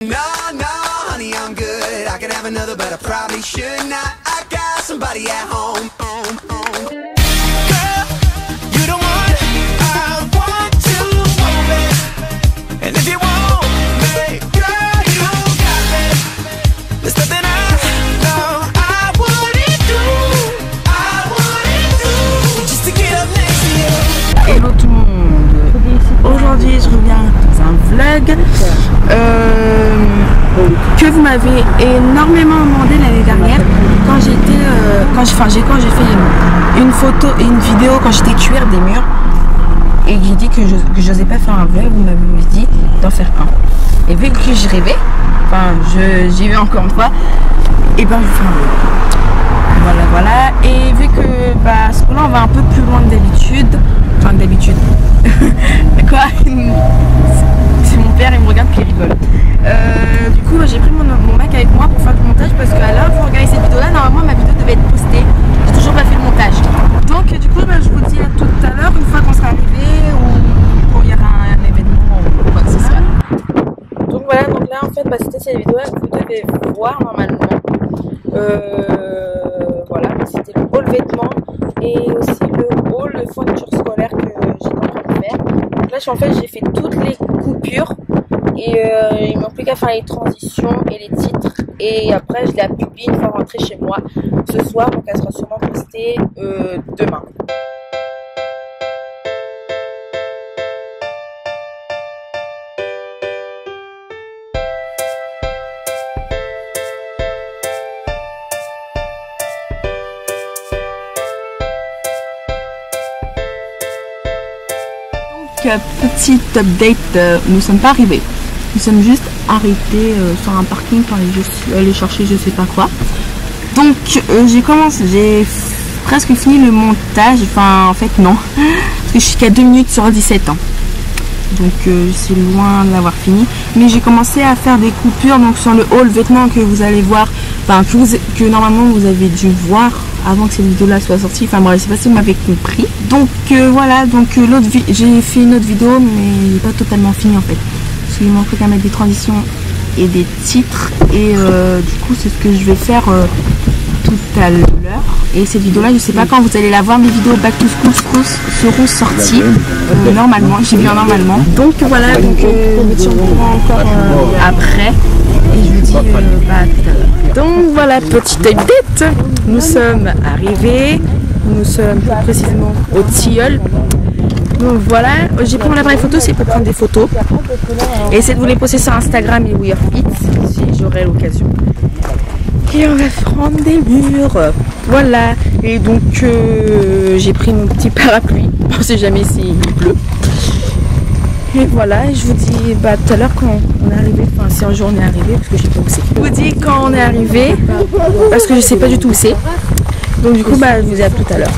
No, no, honey, I'm good. I could have another, but I probably should not. I got somebody at home. Girl, you the one I want to hold me. And if you want me, girl, you got me. There's nothing I know I wouldn't do just to get up next to you. Hello tout le monde. Aujourd'hui je reviens dans un vlog que vous m'avez énormément demandé l'année dernière quand j'ai fait une photo et une vidéo quand j'étais cuire des murs et j'ai dit que j'osais pas faire un vlog. Vous m'avez dit d'en faire un et vu que j'y rêvais, j'y vais encore une fois, et ben je fais un vlog. Voilà, et vu que ce coup-là on va un peu plus loin que d'habitude, quoi, c'est mon père, il me regarde puis il rigole. Du coup j'ai pris mon Mac avec moi pour faire le montage parce qu'à l'heure où vous regardez cette vidéo là, normalement ma vidéo devait être postée, j'ai toujours pas fait le montage. Donc du coup je vous dis à tout à l'heure une fois qu'on sera arrivé ou quand il y aura un événement ou quoi que ce soit. Donc voilà, donc là en fait c'était cette vidéo là que vous devez voir normalement. Voilà, c'était le haul vêtements et aussi le haul fourniture scolaire que j'étais en train de faire. Donc là en fait j'ai fait toutes les coupures et il manque plus qu'à faire les transitions et les titres, et après je la publie une fois rentrée chez moi ce soir, donc elle sera sûrement postée demain. Petite update, nous sommes pas arrivés, nous sommes juste arrêtés sur un parking pour aller chercher je sais pas quoi. Donc j'ai presque fini le montage, en fait non, parce que je suis qu'à 2 minutes sur 17 ans, donc c'est loin de l'avoir fini, mais j'ai commencé à faire des coupures donc sur le haul vêtements que vous allez voir, que normalement vous avez dû voir avant que cette vidéo là soit sortie, bref, je sais pas si vous m'avez compris. Donc voilà, donc j'ai fait une autre vidéo mais il n'est pas totalement fini en fait, parce qu'il manque qu'à mettre des transitions et des titres, et du coup c'est ce que je vais faire tout à l'heure. Et cette vidéo là je sais pas quand vous allez la voir, mes vidéos back to school seront sorties normalement, j'ai bien normalement. Donc voilà, donc je me encore après et je vous dis tout à l'heure. Donc voilà, petite update, nous sommes arrivés, nous sommes plus précisément au Tilleul. Donc voilà, j'ai pris mon appareil photo, c'est pour prendre des photos et essayer de vous les poster sur Instagram et WeAreFit si j'aurai l'occasion. Et on va prendre des murs, voilà. Et donc j'ai pris mon petit parapluie, on ne sait jamais s'il pleut. Et voilà, je vous dis tout à l'heure quand on est arrivé, si un jour on est arrivé, parce que je sais pas où c'est. Je vous dis quand on est arrivé, parce que je sais pas du tout où c'est. Donc du coup je vous dis à tout à l'heure.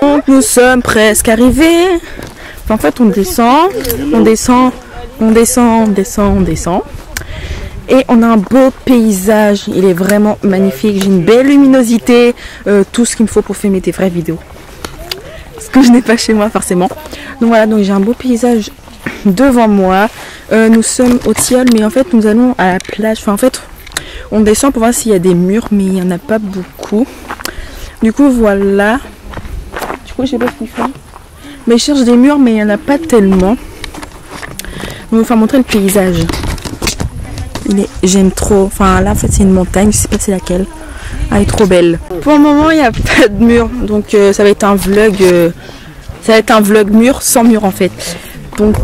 Donc nous sommes presque arrivés. En fait on descend. Et on a un beau paysage, il est vraiment magnifique, j'ai une belle luminosité, tout ce qu'il me faut pour filmer des vraies vidéos. Ce que je n'ai pas chez moi forcément. Donc voilà, donc j'ai un beau paysage devant moi. Nous sommes au Tilleul, mais en fait nous allons à la plage. En fait on descend pour voir s'il y a des murs, mais il n'y en a pas beaucoup. Du coup voilà. Du coup je sais pas ce qu'ils font. Mais je cherche des murs, mais il n'y en a pas tellement. Je vais vous faire montrer le paysage. J'aime trop. Là en fait c'est une montagne, je sais pas c'est laquelle. Elle est trop belle. Pour le moment il n'y a pas de mur, donc ça va être un vlog. Ça va être un vlog mur sans mur en fait. Donc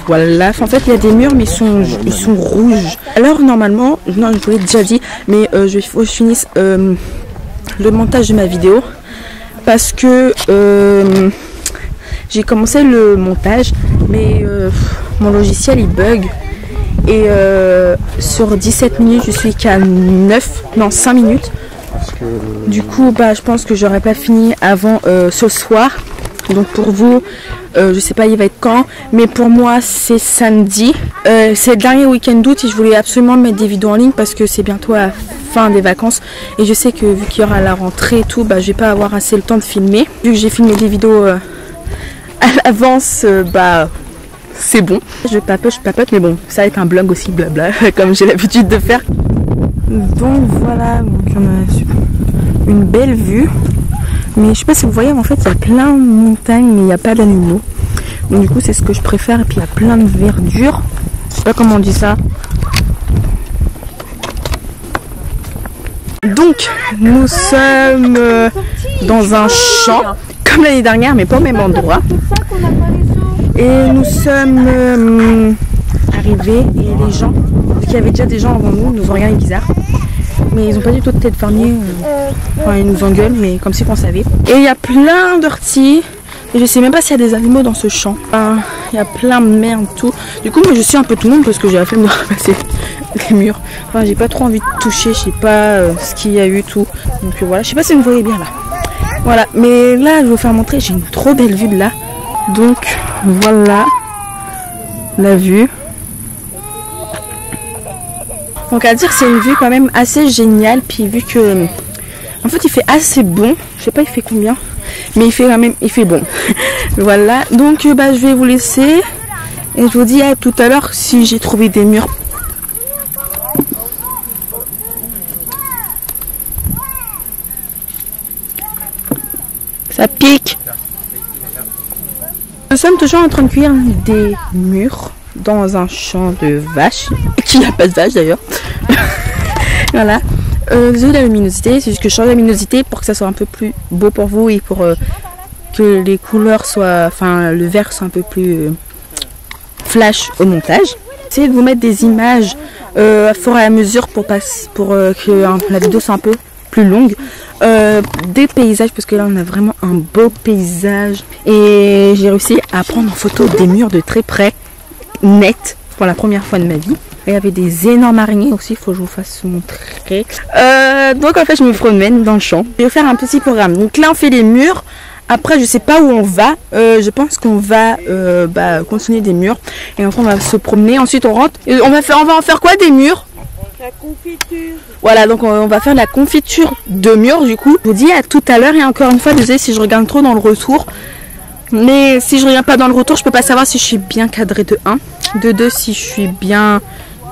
voilà. En fait il y a des murs mais ils sont rouges. Alors normalement, non je vous l'ai déjà dit, mais je finisse le montage de ma vidéo parce que j'ai commencé le montage mais mon logiciel il bug et sur 17 minutes je suis qu'à 5 minutes. Du coup je pense que j'aurais pas fini avant ce soir. Donc pour vous, je sais pas il va être quand, mais pour moi c'est samedi. C'est le dernier week-end d'août et je voulais absolument mettre des vidéos en ligne parce que c'est bientôt à la fin des vacances. Et je sais que vu qu'il y aura la rentrée et tout, bah je vais pas avoir assez le temps de filmer. Vu que j'ai filmé des vidéos à l'avance, bah c'est bon. Je papote, mais bon, ça va être un blog aussi, blabla, comme j'ai l'habitude de faire. Donc voilà, donc on a une belle vue. Mais je sais pas si vous voyez, en fait il y a plein de montagnes mais il n'y a pas d'animaux. Donc du coup c'est ce que je préfère. Et puis il y a plein de verdure. Je sais pas comment on dit ça. Donc nous sommes dans un champ comme l'année dernière mais pas au même endroit. Et nous sommes arrivés et les gens, parce qu'il y avait déjà des gens avant nous ont regardé bizarre. Mais ils n'ont pas du tout de tête fermée. Enfin, ils nous engueulent, mais comme si on savait. Et il y a plein d'orties. Et je sais même pas s'il y a des animaux dans ce champ. Enfin, il y a plein de merde, tout. Du coup, moi je suis un peu tout le monde parce que j'ai la flemme de ramasser les murs. Enfin, j'ai pas trop envie de toucher, je sais pas ce qu'il y a eu, tout. Donc voilà, je sais pas si vous voyez bien là. Voilà, mais là, je vais vous faire montrer. J'ai une trop belle vue de là. Donc voilà la vue. Donc à dire c'est une vue quand même assez géniale. Puis vu que en fait il fait assez bon. Je sais pas il fait combien. Mais il fait quand même, il fait bon. Voilà. Donc bah je vais vous laisser. Et je vous dis à tout à l'heure si j'ai trouvé des murs. Ça pique. Nous sommes toujours en train de cueillir des murs dans un champ de vaches. Qui n'a pas de vache d'ailleurs. Voilà. Désolé la luminosité, c'est juste que je change la luminosité pour que ça soit un peu plus beau pour vous et pour que les couleurs soient, enfin le vert soit un peu plus flash au montage. Essayez de vous mettre des images à fur et à mesure pour que la vidéo soit un peu plus longue. Des paysages parce que là on a vraiment un beau paysage et j'ai réussi à prendre en photo des murs de très près, net, pour la première fois de ma vie. Il y avait des énormes araignées aussi, il faut que je vous fasse montrer. Donc en fait je me promène dans le champ. Je vais faire un petit programme. Donc là on fait les murs. Après je sais pas où on va. Je pense qu'on va continuer des murs. Et enfin on va se promener. Ensuite on rentre. Et on va en faire quoi des murs? La confiture. Voilà, donc on va faire la confiture de murs du coup. Je vous dis à tout à l'heure et encore une fois désolé si je regarde trop dans le retour. Mais si je regarde pas dans le retour, je peux pas savoir si je suis bien cadrée de 1. De 2 si je suis bien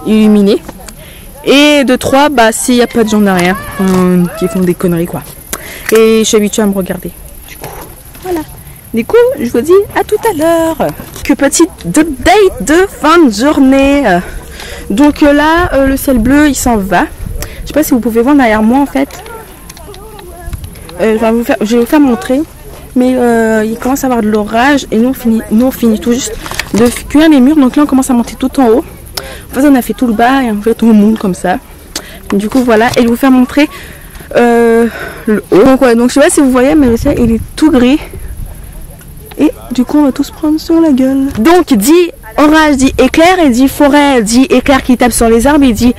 illuminée. Et de 3 bah s'il n'y a pas de gens derrière qui font des conneries quoi. Et je suis habituée à me regarder. Du coup, voilà. Du coup, je vous dis à tout à l'heure. Que petite update de fin de journée. Donc là, le ciel bleu, il s'en va. Je sais pas si vous pouvez voir derrière moi en fait. Je vais vous faire montrer. Mais il commence à avoir de l'orage et nous on finit tout juste de cuire les murs. Donc là on commence à monter tout en haut. En fait on a fait tout le bas et en fait on monte comme ça. Du coup voilà, et je vais vous faire montrer le haut. Donc ouais, donc je sais pas si vous voyez mais le ciel il est tout gris. Et du coup on va tous prendre sur la gueule. Donc dit orage dit éclair et dit forêt dit éclair qui tape sur les arbres et dit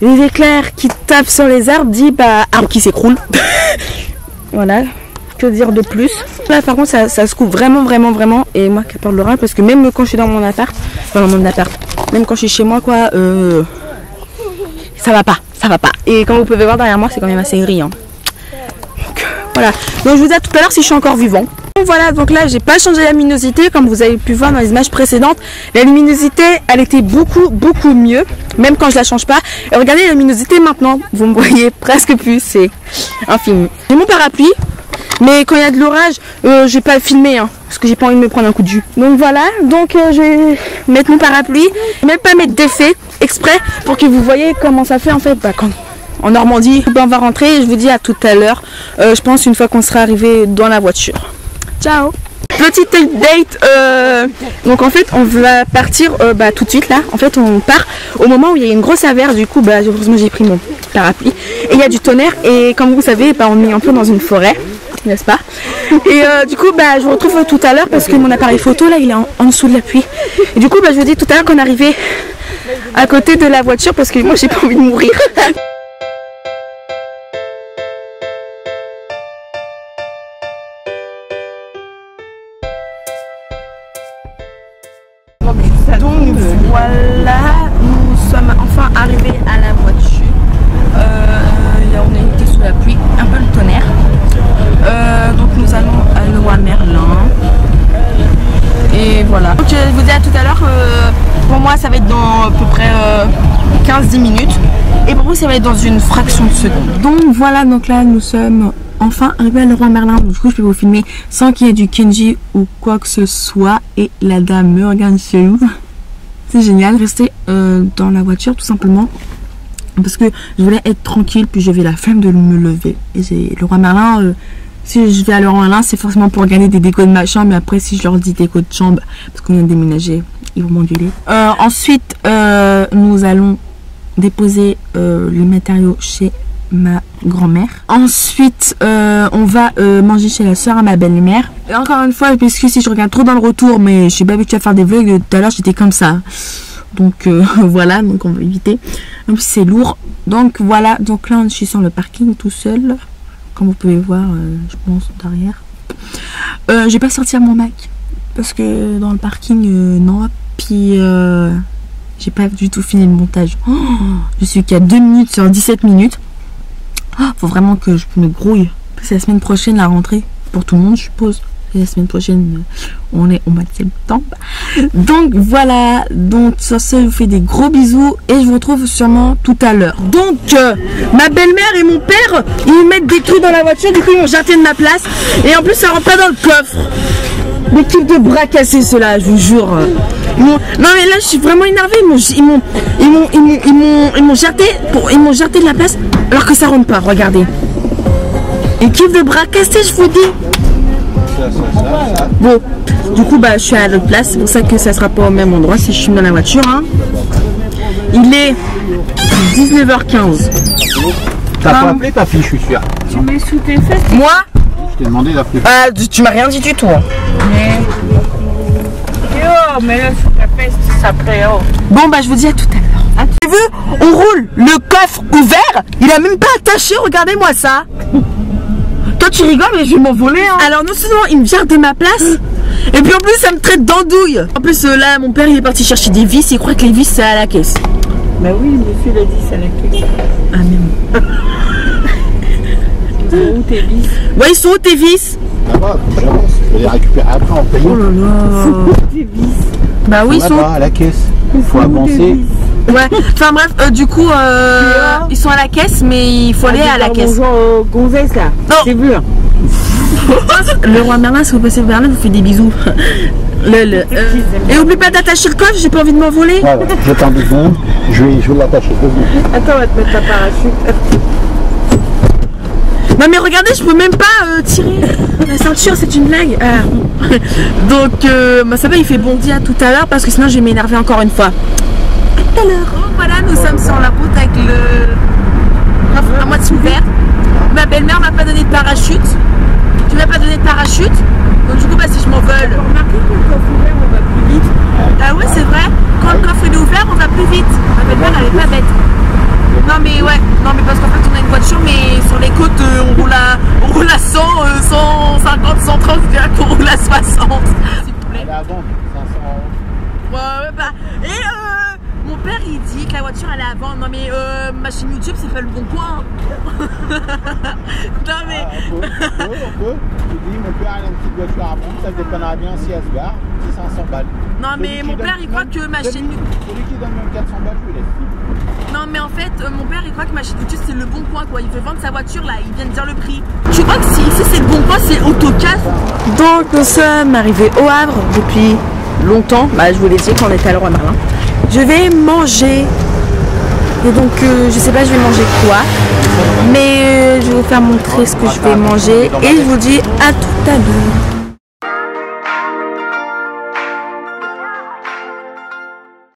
les éclairs qui tapent sur les arbres dit bah arbre qui s'écroule. Voilà. Que dire de plus? Là par contre ça se coupe vraiment et moi qui parle de l'orage parce que même quand je suis dans mon appart, même quand je suis chez moi quoi, ça va pas. Et comme vous pouvez voir derrière moi c'est quand même assez gris hein. Donc voilà, donc je vous dis à tout à l'heure si je suis encore vivant. Donc voilà, donc là j'ai pas changé la luminosité comme vous avez pu voir dans les images précédentes. La luminosité elle était beaucoup mieux, même quand je la change pas. Et regardez la luminosité maintenant, vous me voyez presque plus, c'est infini. J'ai mon parapluie. Mais quand il y a de l'orage, je vais pas filmer hein, parce que j'ai pas envie de me prendre un coup de jus. Donc voilà, donc je vais mettre mon parapluie, même pas mettre d'effet exprès pour que vous voyez comment ça fait en fait quand en Normandie. On va rentrer et je vous dis à tout à l'heure. Je pense une fois qu'on sera arrivé dans la voiture. Ciao. Petite update, donc en fait on va partir tout de suite là. En fait on part au moment où il y a une grosse averse. Du coup heureusement j'ai pris mon parapluie et il y a du tonnerre et comme vous savez on est un peu dans une forêt, n'est-ce pas? Et du coup je vous retrouve tout à l'heure parce que mon appareil photo là il est en dessous de la pluie. Et du coup je vous dis tout à l'heure qu'on est arrivé à côté de la voiture parce que moi j'ai pas envie de mourir. dans à peu près 15-10 minutes. Et pour vous, ça va être dans une fraction de seconde. Donc voilà, donc là, nous sommes enfin arrivés à Leroy Merlin. Donc, du coup, je peux vous filmer sans qu'il y ait du Kenji ou quoi que ce soit. Et la dame me regarde chelou. C'est génial. Rester dans la voiture, tout simplement. Parce que je voulais être tranquille, puis j'avais la flemme de me lever. Et c'est Leroy Merlin, si je vais à Leroy Merlin, c'est forcément pour regarder des décos de ma chambre. Mais après, si je leur dis déco de chambre, parce qu'on vient de déménager, ils vont m'engueuler. Ensuite, nous allons déposer les matériaux chez ma grand-mère. Ensuite, on va manger chez la soeur à ma belle-mère. Et encore une fois, parce que si je regarde trop dans le retour, mais je suis pas habituée à faire des vlogs, tout à l'heure j'étais comme ça. Donc voilà, donc on va éviter. En plus c'est lourd. Donc voilà, donc là je suis sur le parking tout seul. Comme vous pouvez voir, je pense derrière. Je vais pas sortir mon Mac. Parce que dans le parking, non. Puis j'ai pas du tout fini le montage. Oh, je suis qu'à 2 minutes sur 17 minutes. Oh, faut vraiment que je me grouille. C'est la semaine prochaine la rentrée. Pour tout le monde je suppose. La semaine prochaine, on est au mois de septembre. Donc voilà. Donc sur ce, je vous fais des gros bisous. Et je vous retrouve sûrement tout à l'heure. Donc ma belle-mère et mon père, ils mettent des trucs dans la voiture. Du coup ils m'ont jeté de ma place. Et en plus ça rentre pas dans le coffre. Des trucs de bras cassés ceux-là, je vous jure. Non mais là je suis vraiment énervée. Ils m'ont jeté de la place alors que ça rentre pas. Regardez. Et kiff de bras cassés, je vous dis. Bon, du coup bah je suis à l'autre place, c'est pour ça que ça sera pas au même endroit si je suis dans la voiture hein. Il est 19h15. T'as pas appelé ta fille, je suis sûr. Tu mets sous tes fesses. Moi Je t'ai demandé d'appeler. Tu m'as rien dit du tout. Mais. Oh, mais là, sous ta fesse, ça plaît. Oh. Bon bah je vous dis à tout à l'heure. Vous avez vu, on roule le coffre ouvert. Il a même pas attaché, regardez-moi ça. Toi tu rigoles mais je vais m'envoler hein. Alors non seulement il me vire de ma place, et puis en plus ça me traite d'andouille. En plus là mon père il est parti chercher des vis, il croit que les vis c'est à la caisse. Bah oui, monsieur l'a dit, ça l'a fait. Ah mais Ils sont où tes vis? ouais ils sont où tes vis? Là-bas, j'avance, je vais les récupérer après en payant. Oh là là. Tes vis. Bah oui ils sont Là-bas, à la caisse. Il faut avancer. ouais, enfin bref, du coup ils sont à la caisse mais il faut aller à la caisse. Gonzesse là. Non. C'est vu. Leroy Merlin, si vous passez vers là, vous faites des bisous. Et oublie pas d'attacher le coffre, j'ai pas envie de m'envoler. Ouais, j'attends 2 secondes, je vais l'attacher. Attends, on va te mettre ta parachute. Non mais regardez, je peux même pas tirer la ceinture, c'est une blague. Donc bah, ça va, il fait bon dia tout à l'heure parce que sinon je vais m'énerver encore une fois. À tout à l'heure. Donc voilà, nous sommes sur la route avec le coffre à moitié ouvert. Ma belle-mère m'a pas donné de parachute. Tu m'as pas donné de parachute. Donc du coup bah si je m'envole. Remarquez que le coffre ouvert, on va plus vite. Ah ouais c'est vrai, quand le coffre est ouvert on va plus vite. Ma belle-mère elle est pas bête. Non mais ouais, non mais parce qu'en fait on a une voiture mais sur les côtes on roule à 100, 150, 130, je dirais qu'on roule à 60. S'il vous plaît. Elle est à vendre, 500 €. Ouais bah. Et mon père il dit que la voiture elle est à vendre. Non mais ma chaîne YouTube c'est pas le bon coin. Non mais. On peut. Tu dis, mon père il a une petite voiture à vendre, ça dépannerait bien si elle se gare, c'est 500 balles. Non mais mon père il croit que ma chaîne YouTube. Celui qui donne même 400 balles, je lui laisse. Non mais en fait mon père il croit que ma chaîne YouTube c'est le bon coin quoi. Il veut vendre sa voiture là, il vient de dire le prix. Tu crois que si ici c'est le bon coin c'est autocasse? Donc nous sommes arrivés au Havre depuis longtemps. Bah je vous l'ai dit quand on était à Leroy Merlin. Je vais manger. Et donc je sais pas je vais manger quoi. Mais je vais vous faire montrer ce que je vais manger. Et je vous dis à tout à l'heure.